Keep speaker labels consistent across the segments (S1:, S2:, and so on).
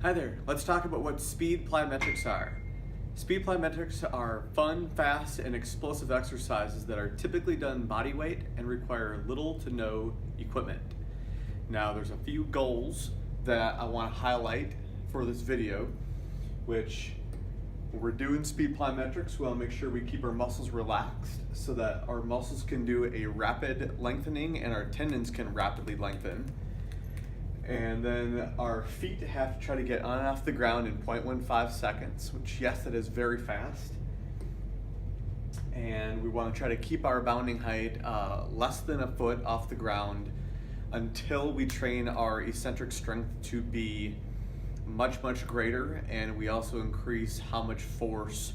S1: Hi there, let's talk about what speed plyometrics are. Speed plyometrics are fun, fast, and explosive exercises that are typically done body weight and require little to no equipment. Now there's a few goals that I want to highlight for this video, which when we're doing speed plyometrics, we want to make sure we keep our muscles relaxed so that our muscles can do a rapid lengthening and our tendons can rapidly lengthen. And then our feet have to try to get on and off the ground in 0.15 seconds, which yes, that is very fast. And we want to try to keep our bounding height less than a foot off the ground until we train our eccentric strength to be much, much greater, and we also increase how much force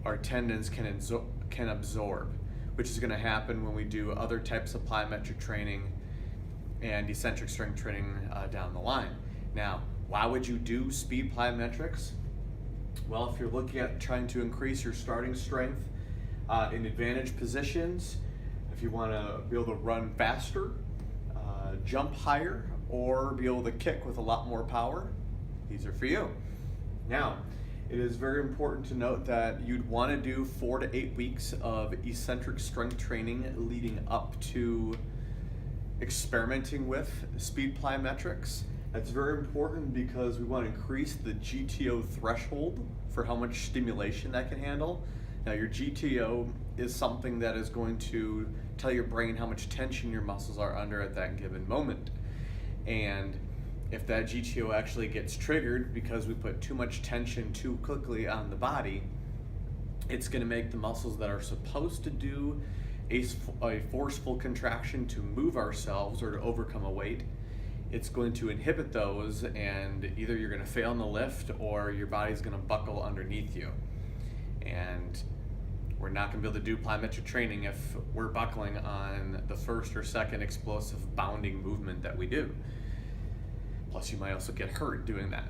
S1: our tendons can absorb, which is going to happen when we do other types of plyometric training and eccentric strength training down the line. Now, why would you do speed plyometrics? Well, if you're looking at trying to increase your starting strength in advantage positions, if you want to be able to run faster, jump higher, or be able to kick with a lot more power, these are for you. Now, it is very important to note that you'd want to do 4 to 8 weeks of eccentric strength training leading up to experimenting with speed plyometrics. That's very important because we want to increase the GTO threshold for how much stimulation that can handle. Now, your GTO is something that is going to tell your brain how much tension your muscles are under at that given moment. And if that GTO actually gets triggered because we put too much tension too quickly on the body, it's going to make the muscles that are supposed to do a forceful contraction to move ourselves or to overcome a weight, it's going to inhibit those, and either you're going to fail in the lift or your body's going to buckle underneath you. And we're not going to be able to do plyometric training if we're buckling on the first or second explosive bounding movement that we do. Plus, you might also get hurt doing that.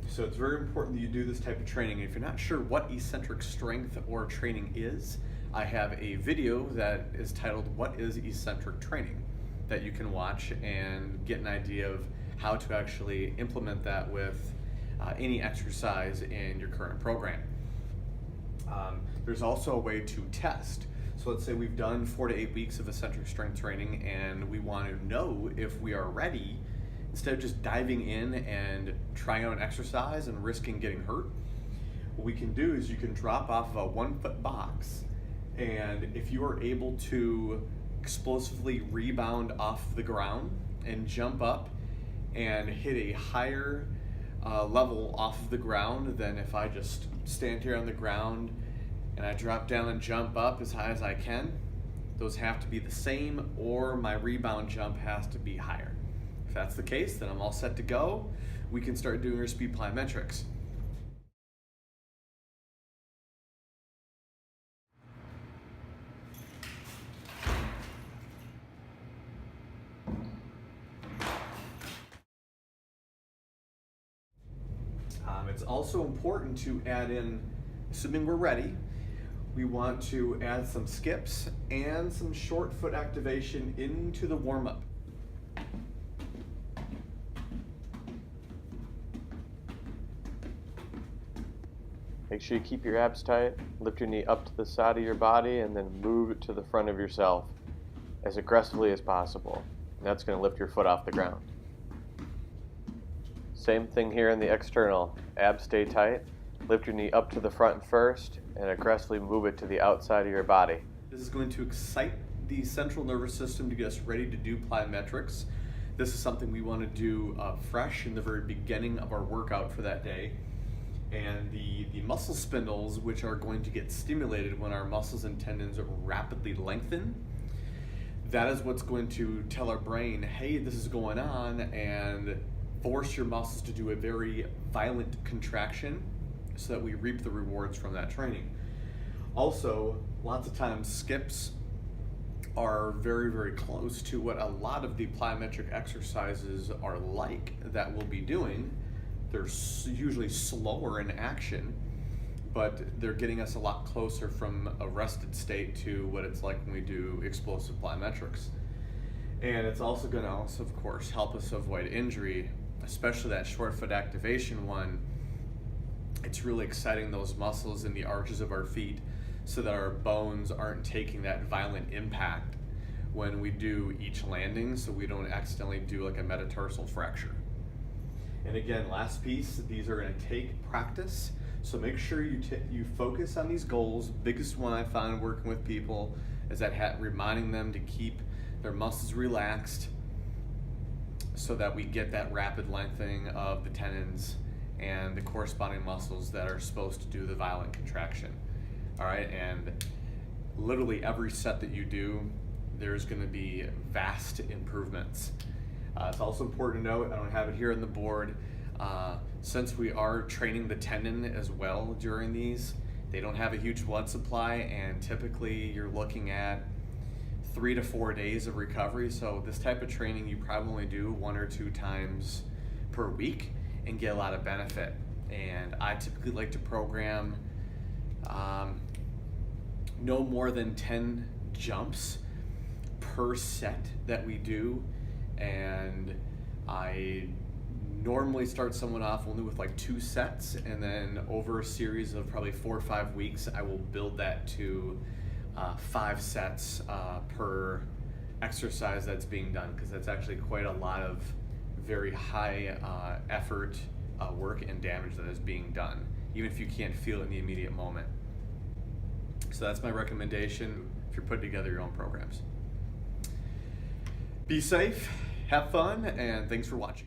S1: So it's very important that you do this type of training. If you're not sure what eccentric strength or training is, I have a video that is titled "What is Eccentric Training?" that you can watch and get an idea of how to actually implement that with any exercise in your current program. There's also a way to test. So let's say we've done 4 to 8 weeks of eccentric strength training and we want to know if we are ready. Instead of just diving in and trying out an exercise and risking getting hurt, what we can do is you can drop off of a 1-foot box, and if you are able to explosively rebound off the ground and jump up and hit a higher level off of the ground than if I just stand here on the ground and I drop down and jump up as high as I can, those have to be the same, or my rebound jump has to be higher. If that's the case, then I'm all set to go. We can start doing our speed plyometrics. It's also important to add in, assuming we're ready, we want to add some skips and some short foot activation into the warm-up.
S2: Make sure you keep your abs tight, lift your knee up to the side of your body, and then move it to the front of yourself as aggressively as possible. And that's going to lift your foot off the ground. Same thing here in the external. Abs stay tight, lift your knee up to the front first, and aggressively move it to the outside of your body.
S1: This is going to excite the central nervous system to get us ready to do plyometrics. This is something we want to do fresh in the very beginning of our workout for that day. And the muscle spindles, which are going to get stimulated when our muscles and tendons rapidly lengthen, that is what's going to tell our brain, hey, this is going on, and force your muscles to do a very violent contraction so that we reap the rewards from that training. Also, lots of times skips are very, very close to what a lot of the plyometric exercises are like that we'll be doing. They're usually slower in action, but they're getting us a lot closer from a rested state to what it's like when we do explosive plyometrics. And it's also going to of course, help us avoid injury especially that short foot activation one, it's really exciting those muscles in the arches of our feet so that our bones aren't taking that violent impact when we do each landing, so we don't accidentally do like a metatarsal fracture. And again, last piece, these are going to take practice, so make sure you focus on these goals. Biggest one I find working with people is that reminding them to keep their muscles relaxed so that we get that rapid lengthening of the tendons and the corresponding muscles that are supposed to do the violent contraction. All right, and literally every set that you do, there's going to be vast improvements. It's also important to note, I don't have it here on the board, since we are training the tendon as well during these, they don't have a huge blood supply, and typically you're looking at 3 to 4 days of recovery. So this type of training you probably only do 1 or 2 times per week and get a lot of benefit. And I typically like to program no more than 10 jumps per set that we do, and I normally start someone off only with like 2 sets, and then over a series of probably 4 or 5 weeks I will build that to 5 sets per exercise that's being done, because that's actually quite a lot of very high effort work and damage that is being done, even if you can't feel it in the immediate moment. So that's my recommendation if you're putting together your own programs. Be safe, have fun, and thanks for watching.